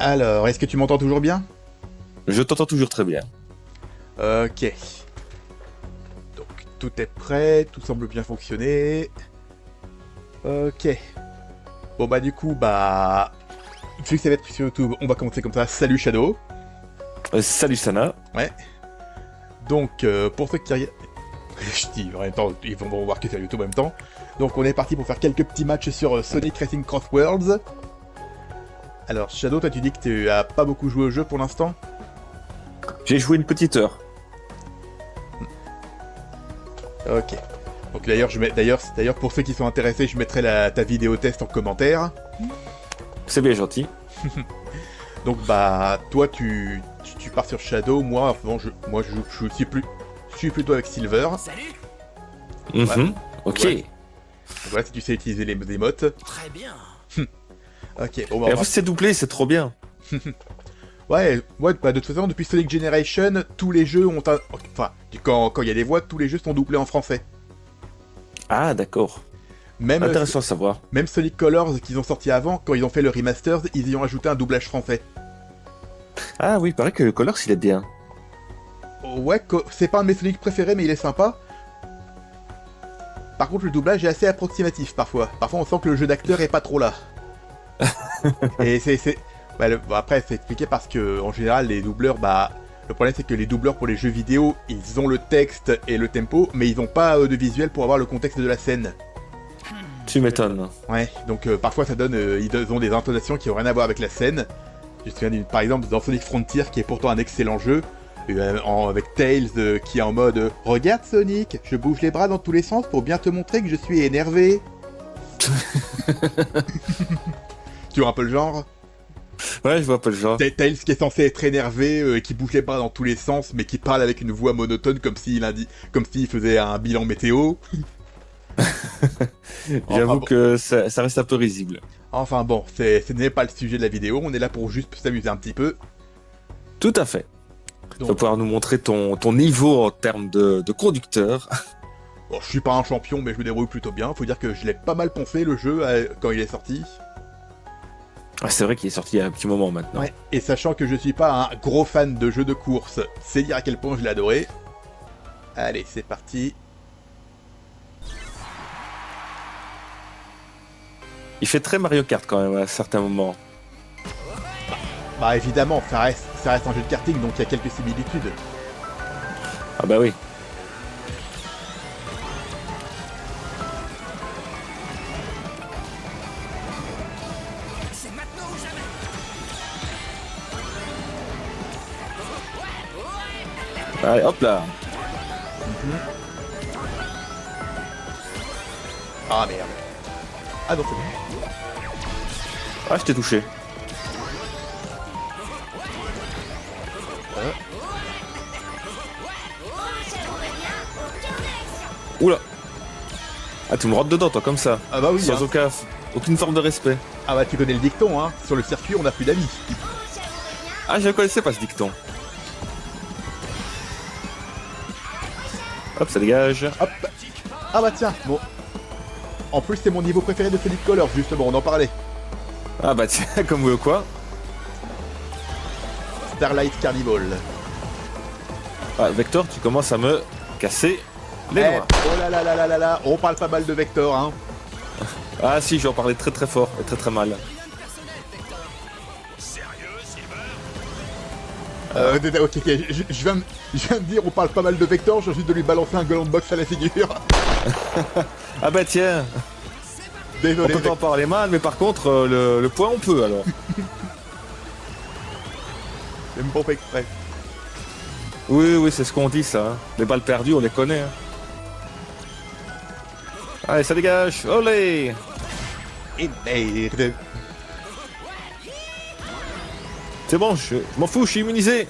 Alors, est-ce que tu m'entends toujours bien? Je t'entends toujours très bien. Ok. Donc, tout est prêt, tout semble bien fonctionner. Ok. Bon bah du coup, vu que ça va être sur YouTube, on va commencer comme ça. Salut Shadow. Salut Sana. Ouais. Donc, pour ceux qui... Je dis, en même temps, ils vont voir que c'est YouTube en même temps. Donc, on est parti pour faire quelques petits matchs sur Sonic Racing Cross Worlds. Alors, Shadow, toi tu dis que tu as pas beaucoup joué au jeu pour l'instant? J'ai joué une petite heure. Ok. Donc d'ailleurs pour ceux qui sont intéressés, je mettrai ta vidéo test en commentaire. C'est bien gentil. Donc toi tu pars sur Shadow, moi je suis plutôt avec Silver. Salut. Mhm. Ok. Ouais. Donc voilà, si tu sais utiliser les émotes. Très bien. Ok, bon Et en plus c'est doublé, c'est trop bien. Ouais, de toute façon depuis Sonic Generation, tous les jeux ont enfin, quand il y a des voix, tous les jeux sont doublés en français. Ah d'accord. Même Intéressant à savoir. Même Sonic Colors qu'ils ont sorti avant, quand ils ont fait le remaster, ils y ont ajouté un doublage français. Ah oui, il paraît que Colors il est bien. Ouais, c'est pas un de mes Sonic préférés, mais il est sympa. Par contre, le doublage est assez approximatif parfois. Parfois, on sent que le jeu d'acteur est pas trop là. Et après, c'est expliqué parce que, en général, les doubleurs, le problème c'est que les doubleurs pour les jeux vidéo, ils ont le texte et le tempo, mais ils ont pas de visuel pour avoir le contexte de la scène. Tu m'étonnes. Ouais, donc parfois ça donne, ils ont des intonations qui ont rien à voir avec la scène. Je me souviens par exemple dans Sonic Frontier qui est pourtant un excellent jeu, avec Tails qui est en mode regarde Sonic, je bouge les bras dans tous les sens pour bien te montrer que je suis énervé. Tu vois un peu le genre? Ouais, je vois pas le genre. Tails qui est censé être énervé, qui bouge les bras dans tous les sens, mais qui parle avec une voix monotone comme s'il faisait un bilan météo. J'avoue que ça reste un peu risible. Enfin bon, ce n'est pas le sujet de la vidéo, on est là pour juste s'amuser un petit peu. Tout à fait. Tu vas pouvoir nous montrer ton niveau en termes de conducteur. Bon, je suis pas un champion, mais je me débrouille plutôt bien. Faut dire que je l'ai pas mal poncé le jeu quand il est sorti. Ah, c'est vrai qu'il est sorti il y a un petit moment maintenant. Ouais. Et sachant que je suis pas un gros fan de jeux de course, c'est dire à quel point je l'ai adoré. Allez, c'est parti. Il fait très Mario Kart quand même à certains moments. Bah évidemment, ça reste un jeu de karting, donc il y a quelques similitudes. Ah bah oui. C'est maintenant ou jamais. Allez, hop là. Ah merde. Ah non, c'est bon. Ah, je t'ai touché. Oula. Ah, tu me rentres dedans, toi, comme ça. Ah bah oui, Sans hein. aucune forme de respect. Ah bah tu connais le dicton, hein. Sur le circuit, on n'a plus d'amis. Ah, je ne connaissais pas ce dicton. Hop, ça dégage. Hop. Ah bah tiens, bon. En plus, c'est mon niveau préféré de Sonic Colors, justement, on en parlait. Ah bah tiens, comme quoi. Starlight Carnival. Ah, Vector, tu commences à me casser les noix. Oh là là là là là là, on parle pas mal de Vector, hein. Ah si, j'en parlais très très fort et très très mal. Ok, je viens de dire on parle pas mal de Vector, j'ai juste de lui balancer un golem box à la figure. Ah bah tiens, Désolé. on peut pas en parler mal, mais par contre, le point on peut alors. C'est même pas fait exprès. Oui, oui, c'est ce qu'on dit ça. Hein. Les balles perdues, on les connaît. Hein. Allez, ça dégage. Olé. Et merde. C'est bon, je m'en fous, je suis immunisé.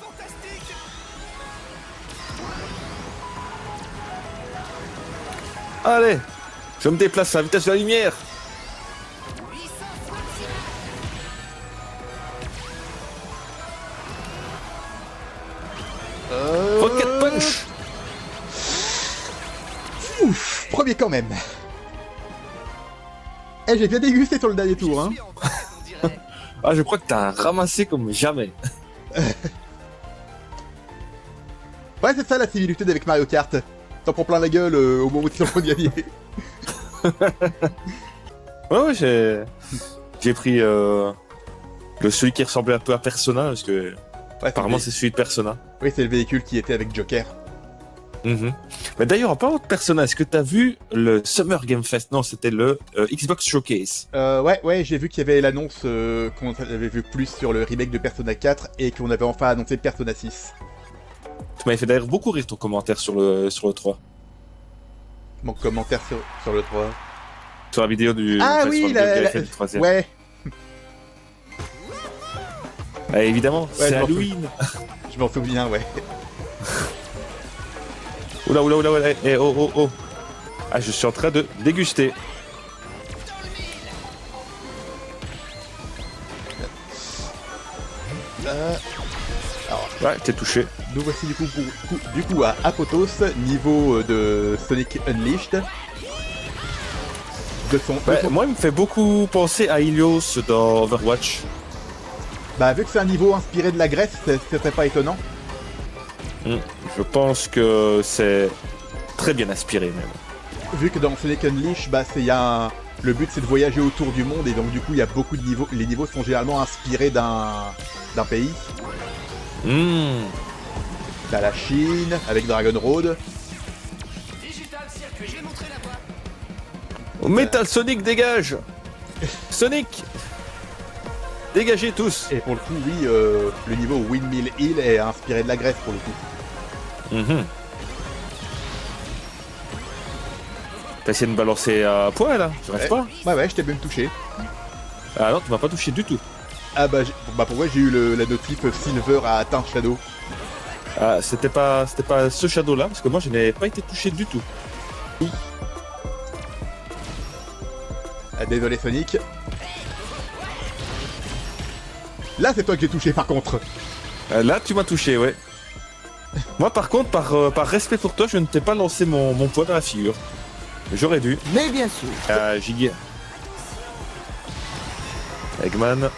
Allez, je me déplace à la vitesse de la lumière. Rocket Punch. Ouf, premier quand même. Eh, j'ai bien dégusté sur le dernier tour, hein. Ah, je crois que t'as ramassé comme jamais. Ouais, c'est ça la similitude avec Mario Kart. T'en prends plein la gueule au moment où tu vas gagner. Ouais, j'ai pris celui qui ressemblait un peu à Persona, parce que Ouais, apparemment c'est celui de Persona. Oui, c'est le véhicule qui était avec Joker. Mhm. Mais d'ailleurs, en parlant de Persona, est-ce que t'as vu le Summer Game Fest? Non, c'était le Xbox Showcase. Ouais, j'ai vu qu'il y avait l'annonce qu'on avait vu plus sur le remake de Persona 4 et qu'on avait enfin annoncé Persona 6. Tu m'avais fait d'ailleurs beaucoup rire ton commentaire sur le 3. Mon commentaire sur le 3. Sur la vidéo du... Ah sur oui, la vidéo que j'avais fait du 3e. Ouais, Ah, évidemment, Ouais, c'est je m'en Halloween. je m'en souviens, ouais. Oula, eh, oh. Ah, je suis en train de déguster. Ouais, t'es touché. Nous voici du coup à Apotos, niveau de Sonic Unleashed. Moi, il me fait beaucoup penser à Ilios dans Overwatch. Bah vu que c'est un niveau inspiré de la Grèce, ce serait pas étonnant. Je pense que c'est très bien inspiré même. Vu que dans Sonic Unleashed, le but c'est de voyager autour du monde et donc du coup il y a beaucoup de niveaux. Les niveaux sont généralement inspirés d'un pays. T'as la Chine avec Dragon Road. Digital Circuit, j'ai montré la voie. Metal Sonic, dégage. Sonic, dégagez tous. Et pour le coup, oui, le niveau Windmill Hill est inspiré de la Grèce pour le coup. T'as essayé de me balancer à poil là? Je reste pas. Ouais, je t'ai même touché. Ah non, tu m'as pas touché du tout. Ah bah, pourquoi j'ai eu la notif Silver a atteint Shadow? Ah, c'était pas ce shadow là, parce que moi je n'ai pas été touché du tout. Ah, désolé Sonic. Là c'est toi que j'ai touché par contre. Là tu m'as touché, ouais. Moi par contre, par respect pour toi, je ne t'ai pas lancé mon poing dans la figure. J'aurais dû. Mais bien sûr. Giga. Eggman.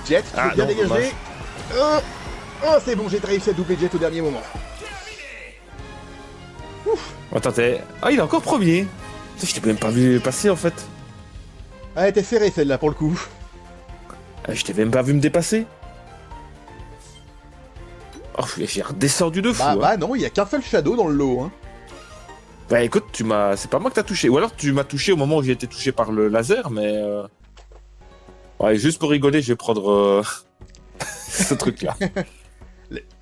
Jet, tu veux bien non, dégager. dommage. Oh, c'est bon, j'ai réussi à doubler Jet au dernier moment. Attends, ah, il est encore premier. Putain, je t'ai même pas vu passer en fait. Ah, elle était serrée celle-là pour le coup. Ah, je t'ai même pas vu me dépasser. Oh, j'ai redescendu de fou. Bah non, il y a qu'un seul Shadow dans le lot. Hein. Bah écoute, c'est pas moi que t'as touché. Ou alors tu m'as touché au moment où j'ai été touché par le laser, mais... Ouais, juste pour rigoler, je vais prendre ce truc-là.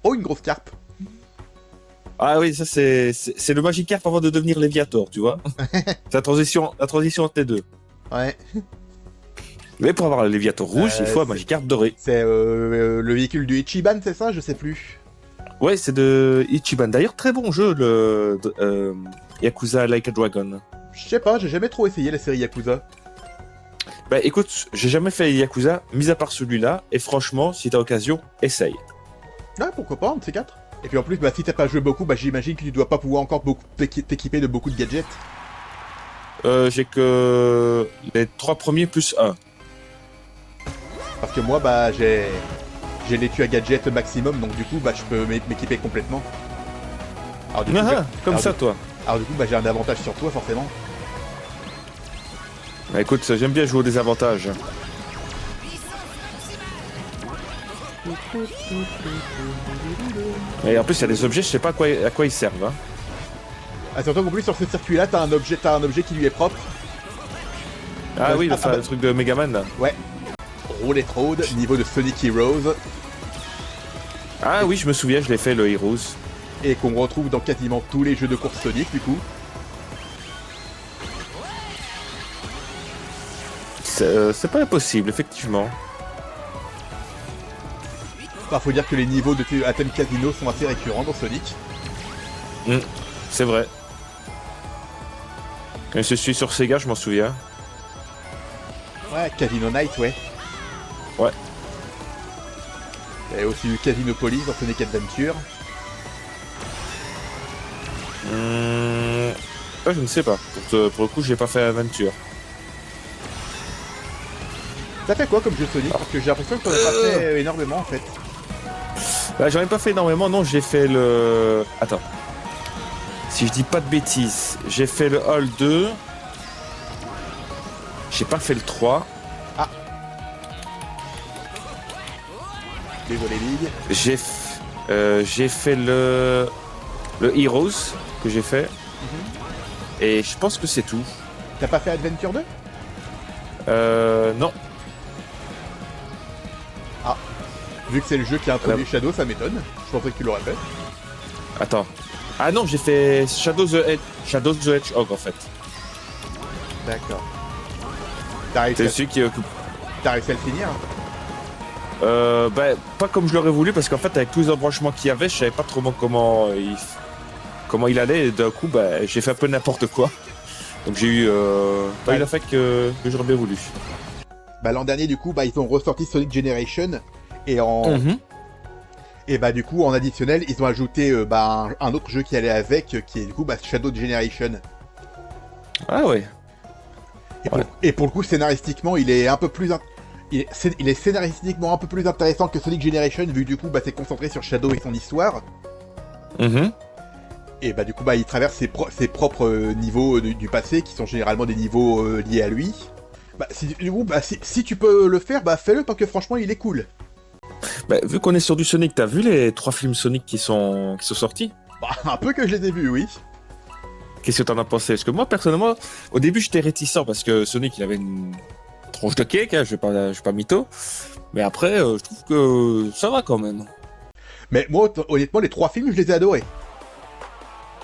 Oh, une grosse carpe. Ah oui, ça c'est le Magikarp avant de devenir Léviator, tu vois. C'est la transition entre les deux. Ouais. Mais pour avoir le Léviator rouge, il faut un Magikarp doré. C'est le véhicule du Ichiban, c'est ça? Je sais plus. Ouais, c'est de Ichiban. D'ailleurs, très bon jeu, Yakuza Like a Dragon. Je sais pas, j'ai jamais trop essayé la série Yakuza. Bah écoute, j'ai jamais fait Yakuza, mis à part celui-là, et franchement, si t'as occasion, essaye. Ouais, pourquoi pas, un de ces quatre. Et puis en plus, si t'as pas joué beaucoup, j'imagine que tu dois pas pouvoir encore t'équiper de beaucoup de gadgets. J'ai que les 3 premiers plus 1. Parce que moi, j'ai l'étui à gadget maximum, donc du coup, je peux m'équiper complètement. Alors, du coup, comme ça, toi. Alors du coup, j'ai un avantage sur toi, forcément. Bah écoute, j'aime bien jouer au désavantage. Et en plus, il y a des objets, je sais pas à quoi ils servent. Hein. Ah, surtout qu'en plus, sur ce circuit-là, t'as un objet qui lui est propre. Ah oui, le truc de Megaman, là. Ouais. Roulette Road, niveau de Sonic Heroes. Ah oui, je me souviens, je l'ai fait, le Heroes. Et qu'on retrouve dans quasiment tous les jeux de course Sonic, du coup. C'est pas impossible, effectivement. Enfin, faut dire que les niveaux de à thème casino sont assez récurrents dans Sonic. C'est vrai. Quand je suis sur Sega, je m'en souviens. Ouais, Casino Night, ouais. Ouais. Il y a aussi eu Casinopolis dans Sonic Adventure. Je ne sais pas. Pour le coup, j'ai pas fait Adventure. Ça fait quoi comme jeu Sonic? Parce que j'ai l'impression que t'en as pas fait énormément en fait. Bah, j'en ai pas fait énormément, non, j'ai fait le... Attends. Si je dis pas de bêtises, j'ai fait le Hall 2. J'ai pas fait le 3. Désolé Big. J'ai fait le Heroes que j'ai fait. Et je pense que c'est tout. T'as pas fait Adventure 2? Non. Vu que c'est le jeu qui a introduit Shadow, ça m'étonne. Je pensais que tu l'aurais fait. Attends. Ah non, j'ai fait Shadow the Hedgehog en fait. D'accord. T'as C'est réussi, celui qui occupe. à le finir? Bah, pas comme je l'aurais voulu parce qu'en fait avec tous les embranchements qu'il y avait, je savais pas trop comment il allait et d'un coup bah, j'ai fait un peu n'importe quoi. Donc j'ai eu pas eu l'effet que j'aurais bien voulu. Bah l'an dernier du coup bah ils ont ressorti Sonic Generation et et bah du coup en additionnel ils ont ajouté un autre jeu qui allait avec qui est du coup Shadow Generation. Ah ouais. Et pour le coup scénaristiquement il est un peu plus il est scénaristiquement un peu plus intéressant que Sonic Generation vu que du coup c'est concentré sur Shadow et son histoire. Et bah du coup il traverse ses propres niveaux du passé qui sont généralement des niveaux liés à lui. Si tu peux le faire, fais-le parce que franchement il est cool. Bah, vu qu'on est sur du Sonic, t'as vu les 3 films Sonic qui sont sortis? Un peu que je les ai vus, oui. Qu'est-ce que t'en as pensé? Parce que moi personnellement, au début j'étais réticent parce que Sonic il avait une tronche de cake, hein, je vais pas mytho. Mais après, je trouve que ça va quand même. Mais moi honnêtement les 3 films je les ai adorés.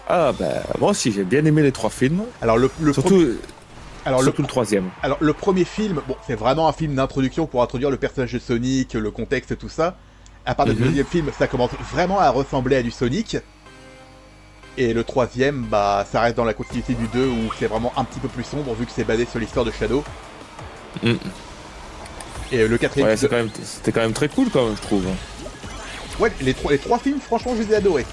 Ah bah moi aussi j'ai bien aimé les 3 films. Alors surtout le troisième. Alors le premier film, bon c'est vraiment un film d'introduction pour introduire le personnage de Sonic, le contexte et tout ça. À part le deuxième film, ça commence vraiment à ressembler à du Sonic. Et le troisième, ça reste dans la continuité du 2 où c'est vraiment un petit peu plus sombre vu que c'est basé sur l'histoire de Shadow. Et le quatrième... Ouais, c'était quand même très cool quand même je trouve. Ouais, les trois films franchement je les ai adorés.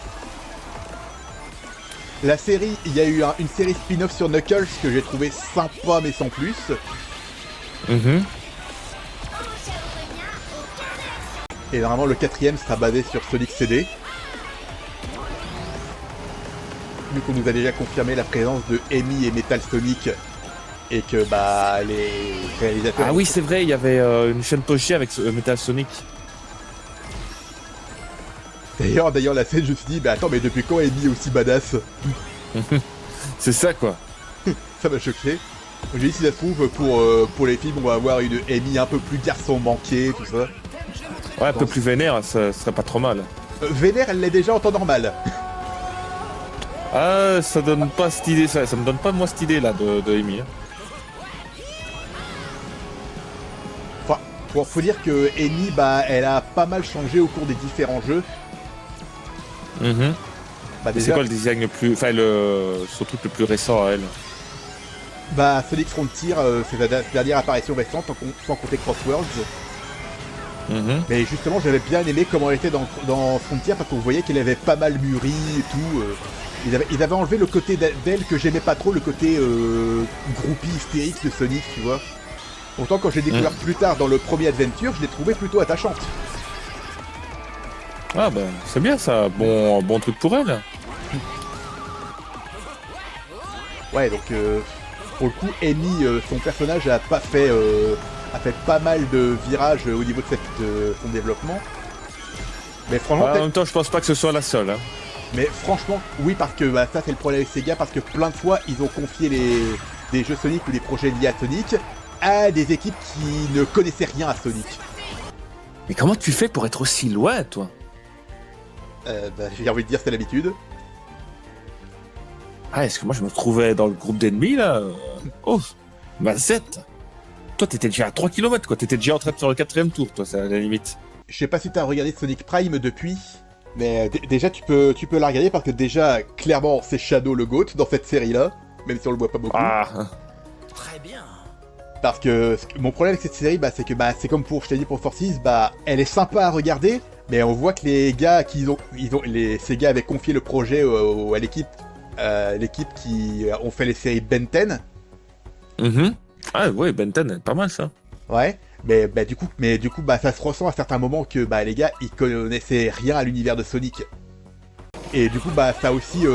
La série, il y a eu une série spin-off sur Knuckles que j'ai trouvé sympa mais sans plus. Et normalement le quatrième sera basé sur Sonic CD. Vu qu'on nous a déjà confirmé la présence de Amy et Metal Sonic et que les réalisateurs... Ah oui c'est vrai, il y avait une chaîne pochée avec Metal Sonic. D'ailleurs la scène je me suis dit attends mais depuis quand Amy est aussi badass? C'est ça quoi. Ça m'a choqué. J'ai dit si ça se trouve pour les films on va avoir une Amy un peu plus garçon manqué tout ça. Ouais un peu plus vénère, ça serait pas trop mal. Vénère elle l'est déjà en temps normal. Ah ça donne pas cette idée, ça me donne pas moi cette idée là de Amy. Enfin, faut dire que Amy elle a pas mal changé au cours des différents jeux. Déjà, c'est quoi le design le plus... Enfin, son truc le plus récent à elle? Sonic Frontier, c'est la dernière apparition récente, sans compter Crossworlds. Mais justement, j'avais bien aimé comment elle était dans Frontier, parce qu'on voyait qu'elle avait pas mal mûri et tout. Ils avaient enlevé le côté d'elle que j'aimais pas trop, le côté groupie hystérique de Sonic, tu vois. Pourtant, quand j'ai découvert plus tard dans le premier Adventure, je l'ai trouvé plutôt attachante. Ah ben, c'est bien ça, bon truc pour elle. Ouais, donc pour le coup, Amy, son personnage a fait pas mal de virages au niveau de son développement. Mais franchement, en même temps, je pense pas que ce soit la seule. Hein. Mais franchement, oui, parce que ça c'est le problème avec Sega, parce que plein de fois ils ont confié des jeux Sonic ou des projets liés à Sonic à des équipes qui ne connaissaient rien à Sonic. Mais comment tu fais pour être aussi loin, toi? J'ai envie de dire c'est l'habitude. Ah, est-ce que moi je me trouvais dans le groupe d'ennemis là? Oh, Mazette! Toi t'étais déjà à 3 km quoi, t'étais déjà en train de faire le 4ème tour, toi, c'est à la limite. Je sais pas si t'as regardé Sonic Prime depuis, mais déjà tu peux la regarder parce que déjà, clairement, c'est Shadow le GOAT dans cette série-là, même si on le voit pas beaucoup. Ah. Très bien. Parce que mon problème avec cette série, c'est que c'est comme je t'ai dit pour Forces, elle est sympa à regarder, mais on voit que les gars ces gars avaient confié le projet à l'équipe qui ont fait les séries Ben 10. Ah ouais, Ben 10, pas mal ça. Ouais, du coup, bah, ça se ressent à certains moments que bah, les gars, ils connaissaient rien à l'univers de Sonic. Et du coup, bah, ça a aussi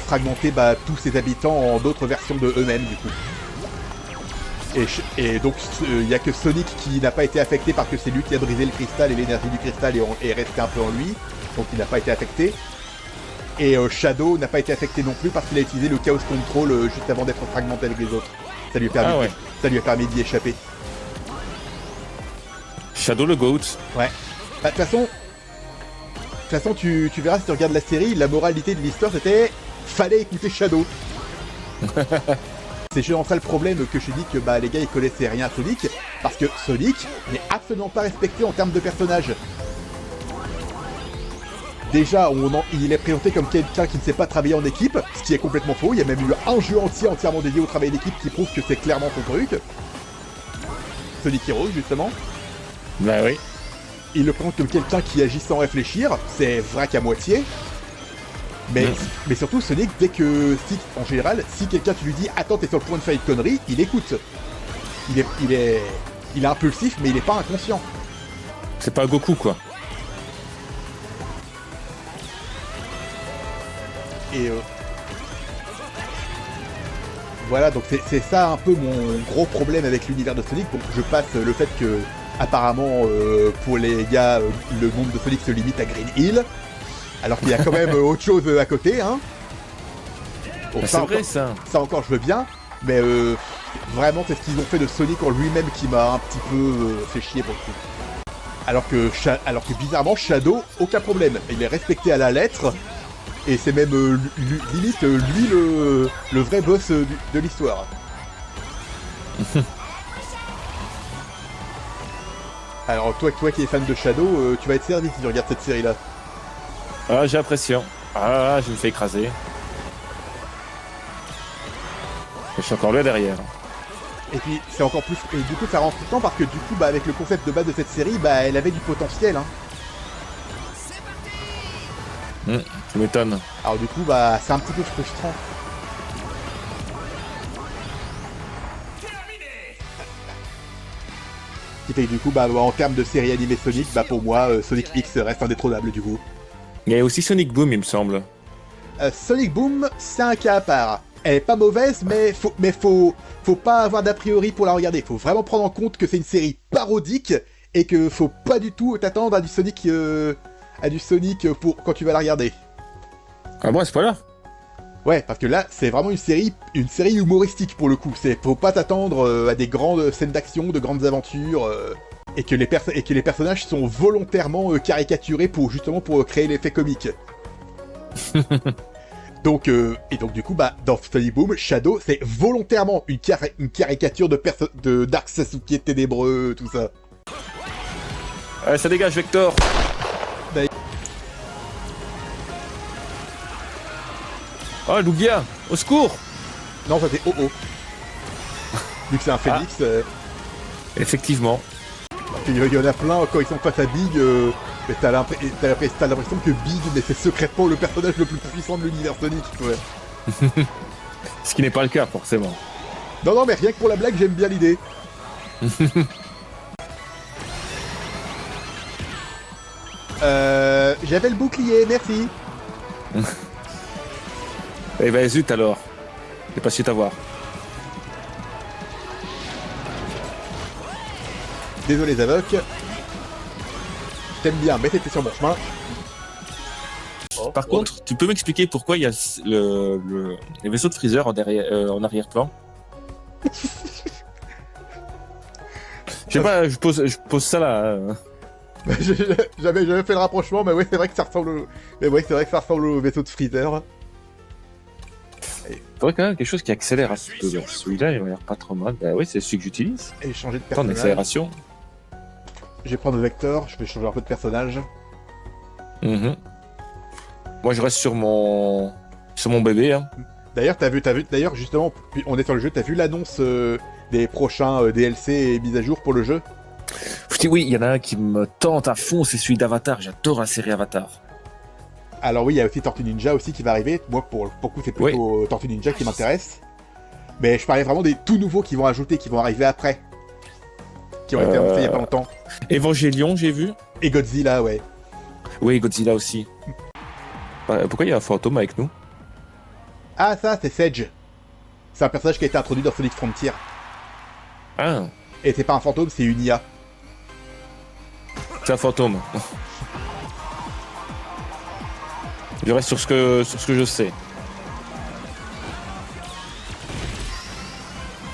fragmenté bah, tous ses habitants en d'autres versions de eux-mêmes, du coup. Et donc, il n'y a que Sonic qui n'a pas été affecté parce que c'est lui qui a brisé le cristal et l'énergie du cristal est restée un peu en lui. Donc, il n'a pas été affecté. Et Shadow n'a pas été affecté non plus parce qu'il a utilisé le Chaos Control juste avant d'être fragmenté avec les autres. Ça lui a permis d'y échapper. Shadow le GOAT. Ouais. Bah, de toute façon, tu verras si tu regardes la série, la moralité de l'histoire c'était fallait écouter Shadow. C'est justement ça le problème que je dis que bah les gars ils connaissaient rien à Sonic, parce que Sonic n'est absolument pas respecté en termes de personnage. Déjà, il est présenté comme quelqu'un qui ne sait pas travailler en équipe, ce qui est complètement faux. Il y a même eu un jeu entier entièrement dédié au travail d'équipe qui prouve que c'est clairement son truc. Sonic Heroes, justement. Bah oui. Il le présente comme quelqu'un qui agit sans réfléchir, c'est vrai qu'à moitié. Mais surtout, Sonic, en général, si quelqu'un tu lui dis « Attends, t'es sur le point de faire une connerie », il écoute. Il est impulsif, mais il est pas inconscient. C'est pas Goku, quoi. Et voilà, donc c'est ça un peu mon gros problème avec l'univers de Sonic. Donc je passe le fait que, apparemment, pour les gars, le monde de Sonic se limite à Green Hill. Alors qu'il y a quand même autre chose à côté, hein. Bon, c'est vrai, ça. Ça encore, je veux bien. Mais vraiment, c'est ce qu'ils ont fait de Sonic en lui-même qui m'a un petit peu fait chier pour le coup. Alors que bizarrement, Shadow, aucun problème. Il est respecté à la lettre. Et c'est même limite lui le vrai boss de l'histoire. Alors toi qui es fan de Shadow, tu vas être servi si tu regardes cette série là. Ah, j'ai l'impression. Ah, je me fais écraser. Je suis encore là derrière. Et puis c'est encore plus. Et du coup ça rentre tout le temps parce que du coup bah avec le concept de base de cette série, bah elle avait du potentiel hein. Tu m'étonnes. Alors du coup bah c'est un petit peu frustrant. Ce qui fait que du coup bah en termes de série animée Sonic, bah pour moi Sonic X reste indétrônable du coup. Il y a aussi Sonic Boom il me semble. Sonic Boom c'est un cas à part. Elle est pas mauvaise mais faut pas avoir d'a priori pour la regarder. Faut vraiment prendre en compte que c'est une série parodique et que faut pas du tout t'attendre à du Sonic pour quand tu vas la regarder. Ah bon, c'est pas là. Ouais, parce que là, c'est vraiment une série humoristique pour le coup. Faut pas t'attendre à des grandes scènes d'action, de grandes aventures, et que les personnages sont volontairement caricaturés pour créer l'effet comique. Donc du coup, bah, dans Sonic Boom, Shadow, c'est volontairement une caricature de Dark Sasuke ténébreux, tout ça. Allez, ça dégage, Vector. Oh, Lugia, au secours. Non, ça c'est Oh-Oh. Vu que c'est un phénix. Effectivement. Il y en a plein, quand ils sont face à Big, mais t'as l'impression que Big, mais c'est secrètement le personnage le plus puissant de l'univers Sonic, ouais. Ce qui n'est pas le cas, forcément. Non, mais rien que pour la blague, j'aime bien l'idée. J'avais le bouclier, merci. Eh ben zut alors. J'ai pas su t'avoir. Désolé Zavok. T'aimes bien, mais t'étais sur mon chemin. Par contre, tu peux m'expliquer pourquoi il y a les vaisseaux de Freezer en arrière-plan? Je sais pas, je pose ça là. J'avais fait le rapprochement, mais ouais, c'est vrai que ça ressemble au vaisseau de Freezer. Il faudrait quand même quelque chose qui accélère un petit peu. Celui-là, il m'a l'air pas trop mal. Bah oui, c'est celui que j'utilise. Et changer de Attends, personnage. accélération. Je vais prendre Vector, je vais changer un peu de personnage. Moi, je reste sur mon bébé. Hein. D'ailleurs, d'ailleurs, justement, puis on est sur le jeu, t'as vu l'annonce des prochains DLC et mises à jour pour le jeu? Oui, il y en a un qui me tente à fond, c'est celui d'Avatar. J'adore la série Avatar. Alors oui, il y a aussi Tortue Ninja aussi qui va arriver. Moi, pour le coup, c'est plutôt Tortue Ninja qui m'intéresse. Mais je parlais vraiment des tout nouveaux qui vont arriver après. qui ont été annoncés il y a pas longtemps. Evangelion, j'ai vu. Et Godzilla, ouais. Oui, Godzilla aussi. Pourquoi il y a un fantôme avec nous? Ah, ça, c'est Sedge. C'est un personnage qui a été introduit dans Sonic Frontier. Ah, Et c'est pas un fantôme, c'est une IA. c'est un fantôme. Je reste sur ce que je sais.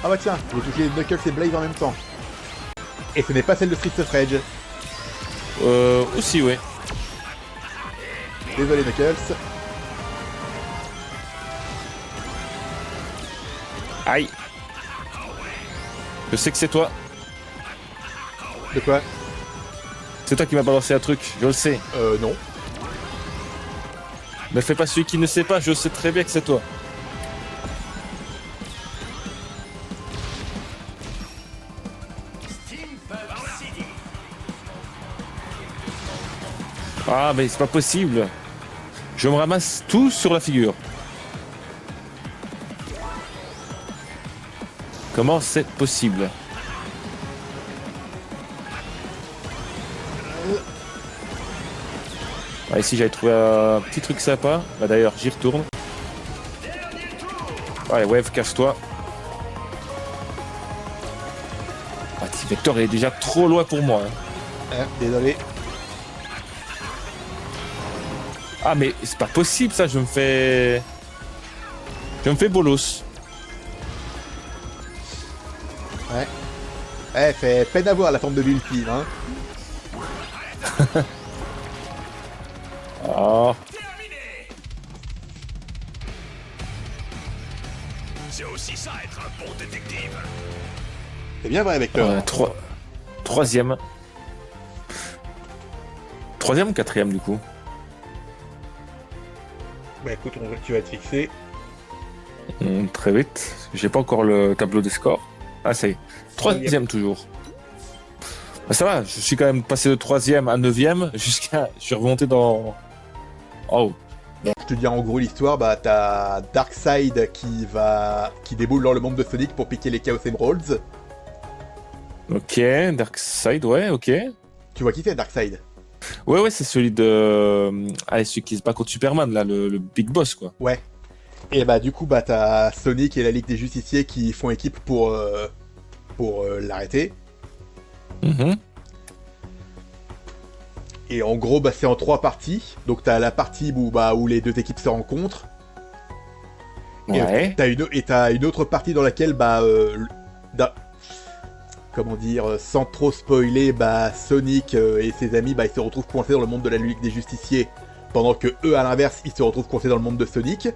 Ah bah tiens, je vais toucher Knuckles et Blaze en même temps. Et ce n'est pas celle de Streets of Rage. Aussi, ouais. Désolé Knuckles. Aïe. Je sais que c'est toi. De quoi? C'est toi qui m'as balancé un truc, je le sais. Non. Ne fais pas celui qui ne sait pas, je sais très bien que c'est toi. Steampunk City. Ah, mais c'est pas possible. Je me ramasse tout sur la figure. Comment c'est possible? Ah, ici j'avais trouvé un petit truc sympa. Bah, d'ailleurs j'y retourne. Allez, Wave, casse-toi. Ah, T-Vector est déjà trop loin pour moi. Hein. Désolé. Ah, mais c'est pas possible ça, je me fais bolos. Ouais. Eh, fait peine à voir la forme de l'ultime, hein. Ah, Terminé. C'est aussi ça être un bon détective. C'est bien vrai, Vector. troisième. Troisième ou quatrième du coup? Bah écoute, tu vas te fixer. Très vite. J'ai pas encore le tableau des scores. Ah, ça y est. Troisième toujours. Bah, ça va, je suis quand même passé de troisième à neuvième jusqu'à... Je suis remonté dans... Oh. Je te dis en gros l'histoire, bah t'as Darkseid qui déboule dans le monde de Sonic pour piquer les Chaos Emeralds. Ok, Darkseid, ouais, ok. Tu vois qui c'est Darkseid? Ouais, c'est celui de... Ah, celui qui se bat contre Superman, là, le big boss, quoi. Ouais. Et bah du coup bah t'as Sonic et la Ligue des Justiciers qui font équipe pour l'arrêter. Mhm. Et en gros bah c'est en 3 parties. Donc t'as la partie où les deux équipes se rencontrent. Ouais. Et t'as une autre partie dans laquelle comment dire, sans trop spoiler, bah Sonic et ses amis bah ils se retrouvent coincés dans le monde de la Ligue des Justiciers. Pendant que eux à l'inverse ils se retrouvent coincés dans le monde de Sonic.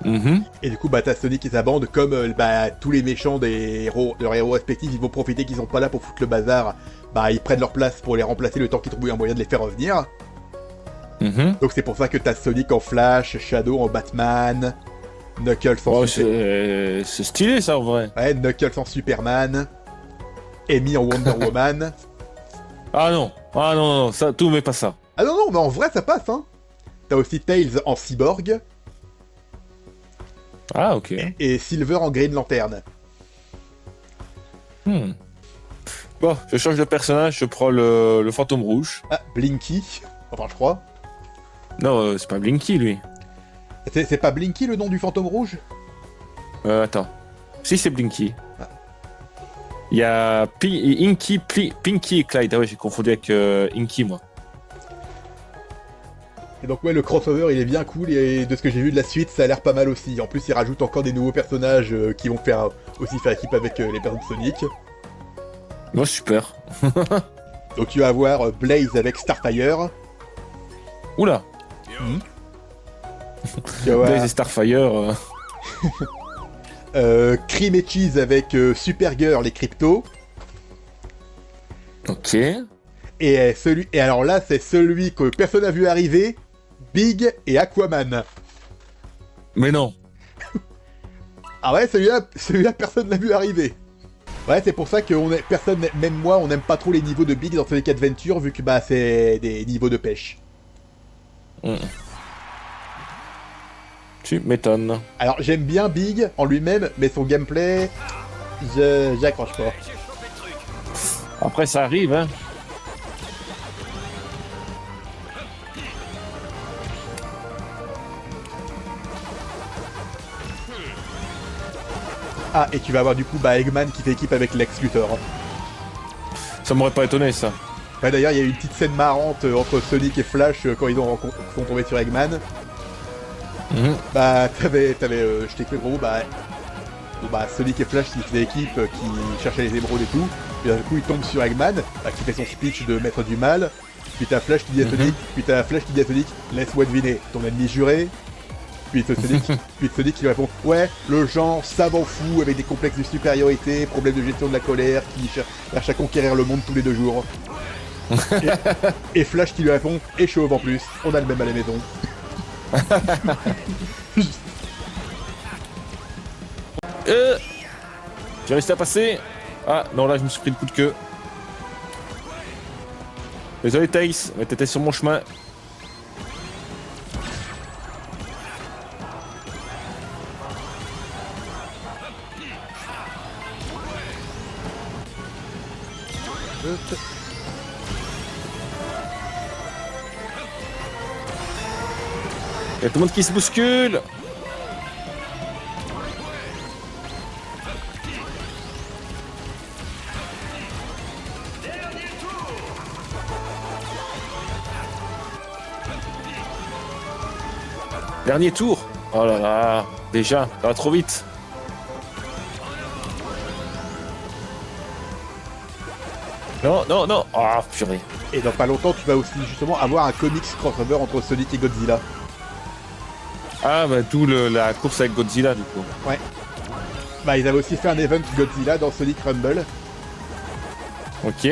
Mhm. Et du coup, bah, t'as Sonic et sa bande, comme tous les méchants de leurs héros respectifs, ils vont profiter qu'ils sont pas là pour foutre le bazar, bah, ils prennent leur place pour les remplacer le temps qu'ils trouvent un moyen de les faire revenir. Mhm. Donc c'est pour ça que t'as Sonic en Flash, Shadow en Batman, Knuckles en Oh, Superman. c'est stylé, ça, en vrai. Ouais, Knuckles en Superman, Amy en Wonder Woman. Ah non, ça, tout mais pas ça. Ah non, mais en vrai, ça passe, hein. T'as aussi Tails en Cyborg, Ah, ok. et Silver en Green Lantern. Bon, je change de personnage, je prends le fantôme rouge. Ah, Blinky, enfin je crois. Non, c'est pas Blinky, lui. C'est pas Blinky le nom du fantôme rouge? Attends. Si, c'est Blinky. Ah. Il y a Pinky et Clyde. Ah ouais, j'ai confondu avec Inky, moi. Et donc ouais, le crossover il est bien cool et de ce que j'ai vu de la suite, ça a l'air pas mal aussi. En plus, ils rajoutent encore des nouveaux personnages qui vont aussi faire équipe avec les personnes de Sonic. Non, super. Donc tu vas avoir Blaze avec Starfire. Oula. Tu vas Blaze avoir et Starfire. Cream et Cheese avec Supergirl et Crypto. Ok. Et alors là, c'est celui que personne n'a vu arriver, Big et Aquaman. Mais non. Ah ouais, celui-là personne n'a vu arriver. Ouais, c'est pour ça que personne, même moi, on n'aime pas trop les niveaux de Big dans Sonic Adventure, vu que bah c'est des niveaux de pêche. Tu m'étonnes. Alors j'aime bien Big en lui-même, mais son gameplay, j'accroche pas. J'ai chopé le truc. Après, ça arrive, hein. Ah, et tu vas avoir du coup Eggman qui fait équipe avec Lex Luthor. Ça m'aurait pas étonné, ça. Ouais, d'ailleurs, il y a eu une petite scène marrante entre Sonic et Flash quand ils sont tombés sur Eggman. T'avais, je t'écris gros, Sonic et Flash qui faisaient équipe, qui cherchaient les émeraudes et tout. Et d'un coup, ils tombent sur Eggman, qui fait son speech de maître du mal. Puis t'as Flash qui dit à Sonic, laisse-moi deviner, ton ennemi juré. Puis Sonic qui lui répond, ouais, le genre savant fou avec des complexes de supériorité, problème de gestion de la colère, qui cherche à conquérir le monde tous les 2 jours. et Flash qui lui répond, et chauve en plus, on a le même à la maison. J'ai réussi à passer. Ah non, là je me suis pris le coup de queue. Désolé Thaïs, mais t'étais sur mon chemin. Y'a tout le monde qui se bouscule. Dernier tour. Oh là là, déjà, ça va trop vite. Non, non, non. Ah, purée. Et dans pas longtemps, tu vas aussi justement avoir un comics crossover entre Sonic et Godzilla. Ah, bah d'où la course avec Godzilla, du coup. Ouais. Ils avaient aussi fait un event Godzilla dans Sonic Rumble. Ok.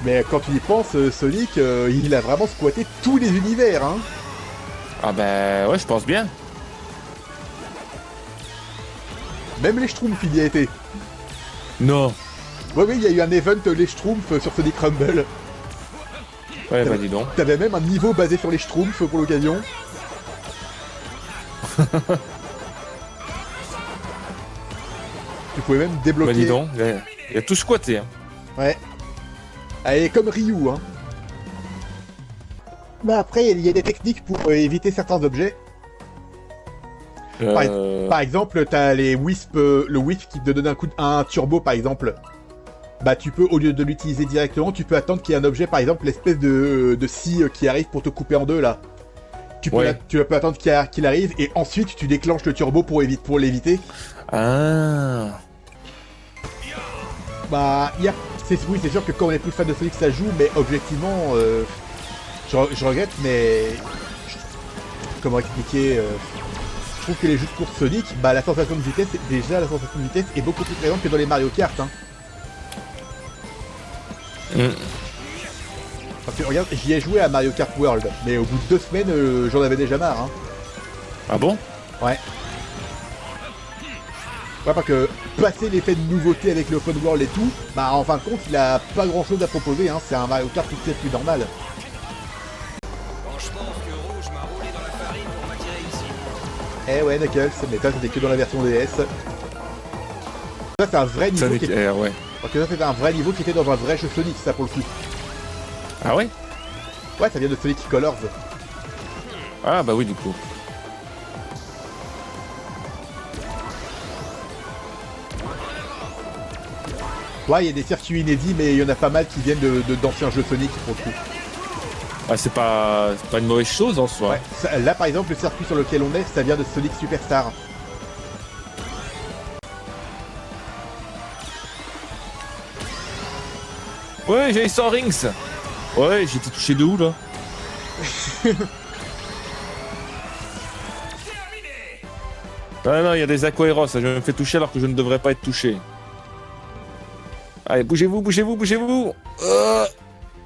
Mais quand tu y penses, Sonic, il a vraiment squatté tous les univers, hein. Ah bah ouais, je pense bien. Même les Schtroumpfs, il y a été. Non. Ouais, oui, il y a eu un event les Schtroumpfs sur Sonic Rumble. Ouais, bah dis donc. T'avais même un niveau basé sur les Schtroumpfs pour l'occasion. Tu pouvais même débloquer... Bah dis donc, il a tout squatté. Hein. Ouais. Allez, comme Ryu, hein. Après, il y a des techniques pour éviter certains objets. Par exemple, t'as les Wisp, le Wisp qui te donne un turbo, par exemple. Tu peux, au lieu de l'utiliser directement, tu peux attendre qu'il y ait un objet, par exemple, l'espèce de scie qui arrive pour te couper en deux, là. Tu peux attendre qu'il arrive, et ensuite tu déclenches le turbo pour l'éviter. Ah. Oui, c'est sûr que quand on est plus fan de Sonic, ça joue, mais objectivement, je regrette, mais... Comment expliquer Je trouve que les jeux de course Sonic, la sensation de vitesse, la sensation de vitesse est beaucoup plus présente que dans les Mario Kart, hein. Parce que regarde, j'y ai joué à Mario Kart World, mais au bout de 2 semaines, j'en avais déjà marre, hein. Ah bon? Ouais. Ouais, parce que passer l'effet de nouveauté avec le open world et tout, en fin de compte, il a pas grand chose à proposer, hein. C'est un Mario Kart tout plus normal. Franchement, que Rouge m'a roulé dans la farine pour m'attirer ici. Eh ouais, Knuckles, mais ça c'était que dans la version DS. Ça c'est un vrai niveau. Ouais. Parce que ça c'était un vrai niveau qui était dans un vrai jeu Sonic, ça pour le coup. Ah ouais? Ouais, ça vient de Sonic Colors. Ah bah oui, du coup. Ouais, il y a des circuits inédits, mais il y en a pas mal qui viennent d'anciens jeux Sonic pour le coup. Ah, c'est pas une mauvaise chose en soi. Ouais, là par exemple, le circuit sur lequel on est, ça vient de Sonic Superstar. Ouais, j'ai 100 rings. Ouais, j'étais touché de où là? Ah non, il y a des aquaeros, je me fais toucher alors que je ne devrais pas être touché. Allez, bougez-vous, bougez-vous, bougez-vous.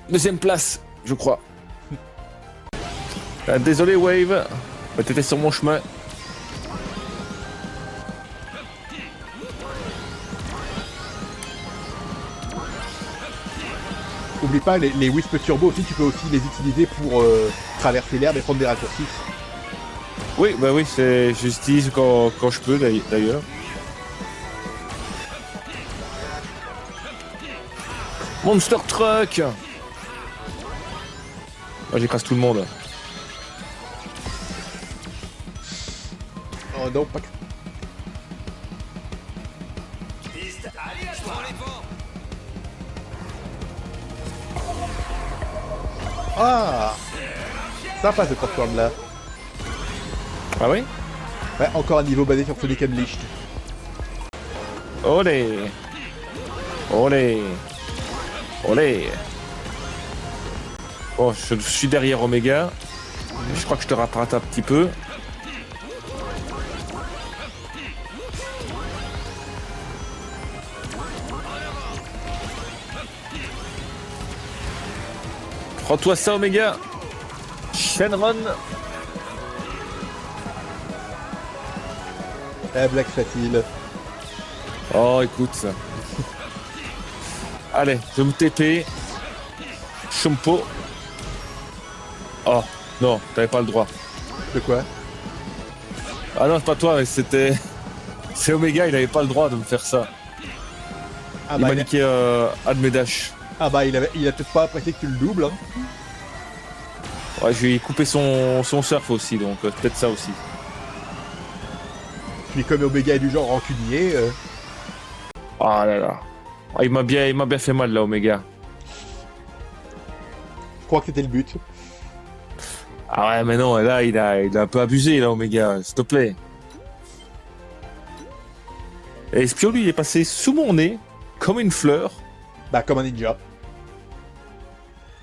Deuxième place, je crois. Désolé Wave, t'étais sur mon chemin. Oublie pas, les Wisp Turbo aussi, tu peux aussi les utiliser pour traverser l'herbe et prendre des raccourcis. Oui, bah oui, j'utilise quand je peux d'ailleurs. Monster Truck. Moi j'écrase tout le monde. Oh non, pas que... Ah, sympa ce platform là. Ah oui? Ouais, encore un niveau basé sur Sonic Unleashed. Olé. Olé. Olé. Oh, je suis derrière Omega. Je crois que je te rattrape un petit peu. Prends-toi ça, Omega. Shenron. Eh, blague facile. Oh, écoute. Allez, je me TP. Chumpo. Oh, non, t'avais pas le droit. De quoi? Ah non, c'est pas toi, mais c'était... C'est Omega, il avait pas le droit de me faire ça. Ah Il bah, m'a niqué un de mes dashs. il a peut-être pas apprécié que tu le doubles, hein. Ouais, je lui ai coupé son surf aussi, donc peut-être ça aussi. Puis comme Omega est du genre rancunier, Ah là là. Ah, il m'a bien fait mal là, Omega. je crois que c'était le but. Ah ouais, mais non, là, il a un peu abusé, là, Omega, s'il te plaît. Et Espion, lui, il est passé sous mon nez, comme une fleur. Bah, comme un ninja.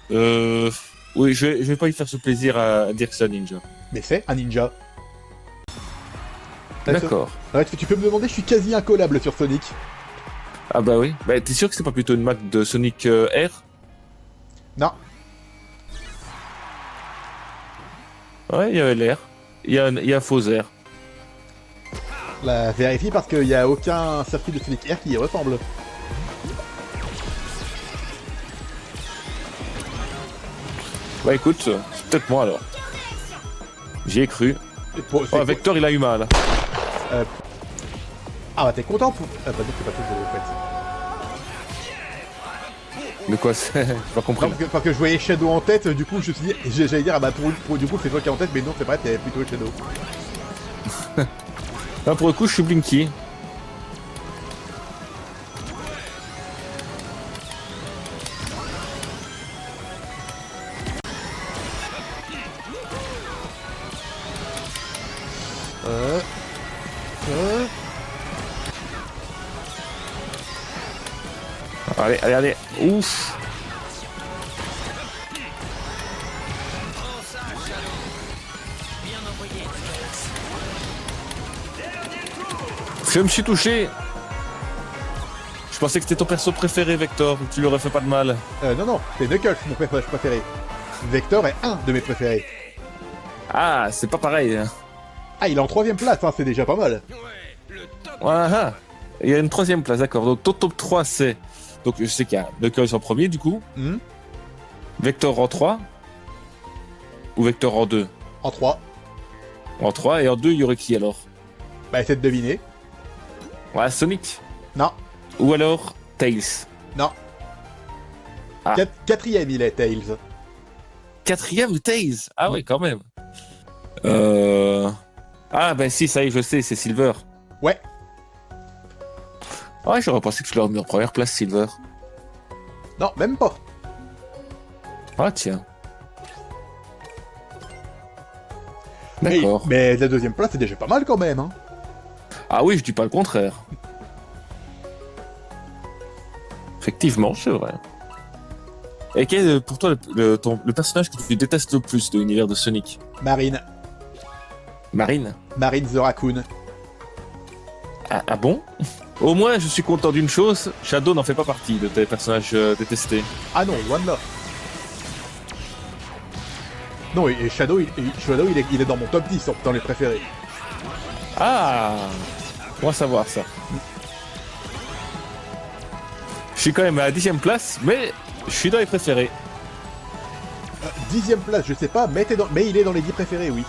Oui, je vais pas y faire ce plaisir à dire que c'est un ninja. Mais c'est un ninja. D'accord. Ouais, tu peux me demander, je suis quasi incollable sur Sonic. Ah bah oui. Bah, t'es sûr que c'est pas plutôt une map de Sonic R? Non. Ouais, il y avait l'air. Il y a un faux air. Bah, vérifie parce qu'il n'y a aucun circuit de Sonic R qui y ressemble. Bah écoute, c'est peut-être moi alors. J'y ai cru. Et pour- c'est Oh, quoi- Vector, il a eu mal. Ah bah t'es content pour... Ah bah non, c'est pas tout en fait. De quoi c'est? J'ai pas compris. Parce que je voyais Shadow en tête, du coup je me suis dit, j'allais dire, ah bah du coup c'est toi qui es en tête, mais non c'est vrai, t'es plutôt Shadow. Là, pour le coup, je suis Blinky. Allez, allez, allez. Ouf. Je me suis touché. Je pensais que c'était ton perso préféré, Vector, que tu lui aurais fait pas de mal. Non, non, c'est Knuckles, mon personnage préféré. Vector est un de mes préférés. Ah, c'est pas pareil. Hein. Ah, il est en 3ème place, hein, c'est déjà pas mal. Ah, il y a une 3ème place, d'accord. Donc ton top 3, c'est... Donc je sais qu'il y a Knuckles en premier, du coup. Hmm. Vector en 3. Ou Vector en 2. En 3. En 3, et en 2, il y aurait qui alors? Bah, essaie de deviner. Ouais, Sonic. Non, Ou alors Tails. non. Ah. 4ème il est, Tails. 4ème Tails. Ah oui, quand même. Ah ben si, ça y est, je sais, c'est Silver. Ouais. Ouais, j'aurais pensé que je l'aurais mis en première place, Silver. Non, même pas. Ah tiens. Mais, D'accord. mais la 2ème place, c'est déjà pas mal quand même, hein. Ah oui, je dis pas le contraire. Effectivement, c'est vrai. Et quel est pour toi le personnage que tu détestes le plus de l'univers de Sonic? Marine. Marine. Marine the Raccoon. Ah bon? Au moins, je suis content d'une chose, Shadow n'en fait pas partie de tes personnages détestés. Ah non, loin de là. Non, et Shadow, il est dans mon top 10, dans les préférés. Ah, on va savoir ça. Je suis quand même à la 10ème place, mais je suis dans les préférés. 10ème place, je sais pas, mais il est dans les 10 préférés, oui.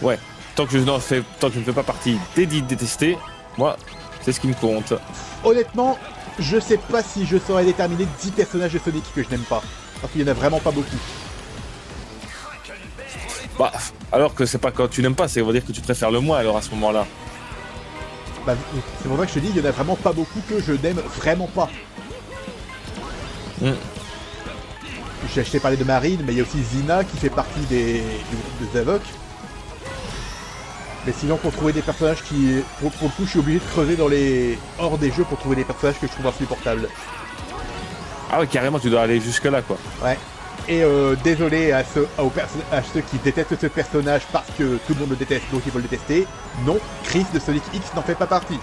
Ouais, tant que je ne fais pas partie des 10 détestés, moi, c'est ce qui me compte. Honnêtement, Je sais pas si je saurais déterminer 10 personnages de Sonic que je n'aime pas. Parce qu'il y en a vraiment pas beaucoup. Bah, alors que c'est pas quand tu n'aimes pas, c'est on va dire que tu préfères le moins alors à ce moment-là. Bah, c'est pour ça que je te dis, il y en a vraiment pas beaucoup que je n'aime vraiment pas. Je t'ai parlé de Marine, mais il y a aussi Zina qui fait partie du groupe de Zavok. Mais sinon, pour trouver des personnages qui... Pour le coup, je suis obligé de creuser dans les... hors des jeux pour trouver des personnages que je trouve insupportables. Ah ouais, carrément, tu dois aller jusque là, quoi. Ouais. Et désolé à ceux qui détestent ce personnage parce que tout le monde le déteste, donc ils veulent le détester. Non, Chris de Sonic X n'en fait pas partie.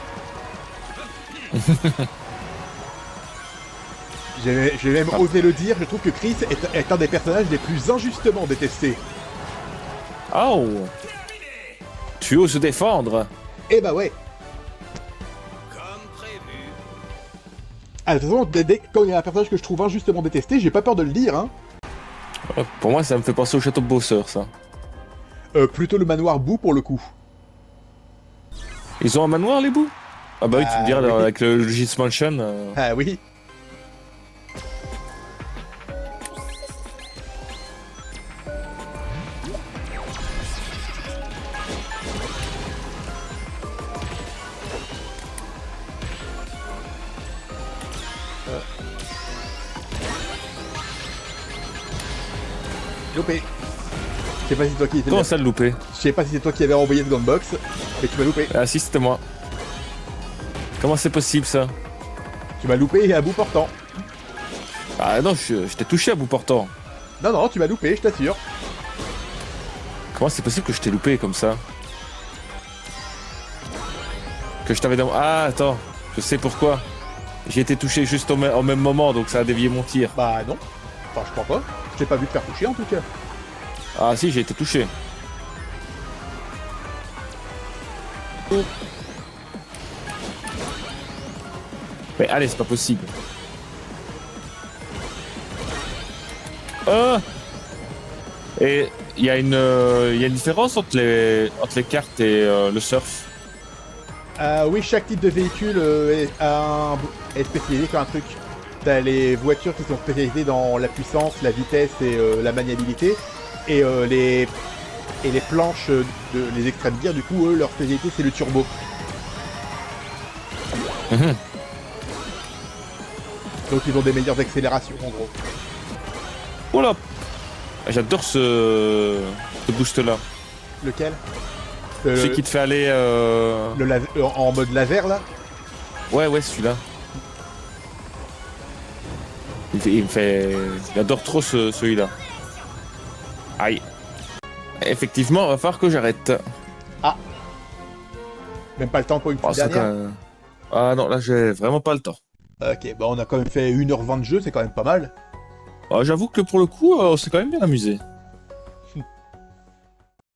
J'ai même osé le dire, je trouve que Chris est un des personnages les plus injustement détestés. Oh! Tu oses défendre? Eh bah ouais. Comme prévu. Ah, de toute façon, quand il y a un personnage que je trouve injustement détesté, j'ai pas peur de le dire, hein. Pour moi, ça me fait penser au château de Bowser, ça. Plutôt le manoir Boo pour le coup. Ils ont un manoir, les bouts? Ah bah oui, tu me diras, oui. avec le Luigi's Mansion... Ah oui. Loupé. Je sais pas si c'est toi qui étais. Comment ça, le louper? Je sais pas si c'est toi qui avais envoyé ce gunbox, mais tu m'as loupé. Ah si, c'était moi. Comment c'est possible, ça? Tu m'as loupé à bout portant. Ah non, je t'ai touché à bout portant. Non, non, tu m'as loupé, je t'assure. Comment c'est possible que je t'ai loupé comme ça? Que je t'avais dans... Ah, attends, je sais pourquoi. J'ai été touché juste au même moment, donc ça a dévié mon tir. Bah non. Enfin, je crois pas. Je t'ai pas vu te faire toucher en tout cas. Ah si, j'ai été touché. Mais allez, c'est pas possible. Ah! Et il y a une différence entre les cartes et le surf. Oui, chaque type de véhicule est spécialisé sur un truc. T'as les voitures qui sont spécialisées dans la puissance, la vitesse et la maniabilité. Et les planches, les extrêmes gears, du coup, eux, leur spécialité, c'est le turbo. Mhm. Donc ils ont des meilleures accélérations, en gros. Voilà. J'adore ce boost-là. Lequel Celui qui te fait aller... en mode laser, là. Ouais, celui-là. Il me fait... J'adore trop celui-là. Aïe. Effectivement, va falloir que j'arrête. Ah. Même pas le temps pour une petite dernière. Ah non, là j'ai vraiment pas le temps. Ok, bah on a quand même fait 1h20 de jeu, c'est quand même pas mal. Ah, j'avoue que pour le coup, on s'est quand même bien amusé.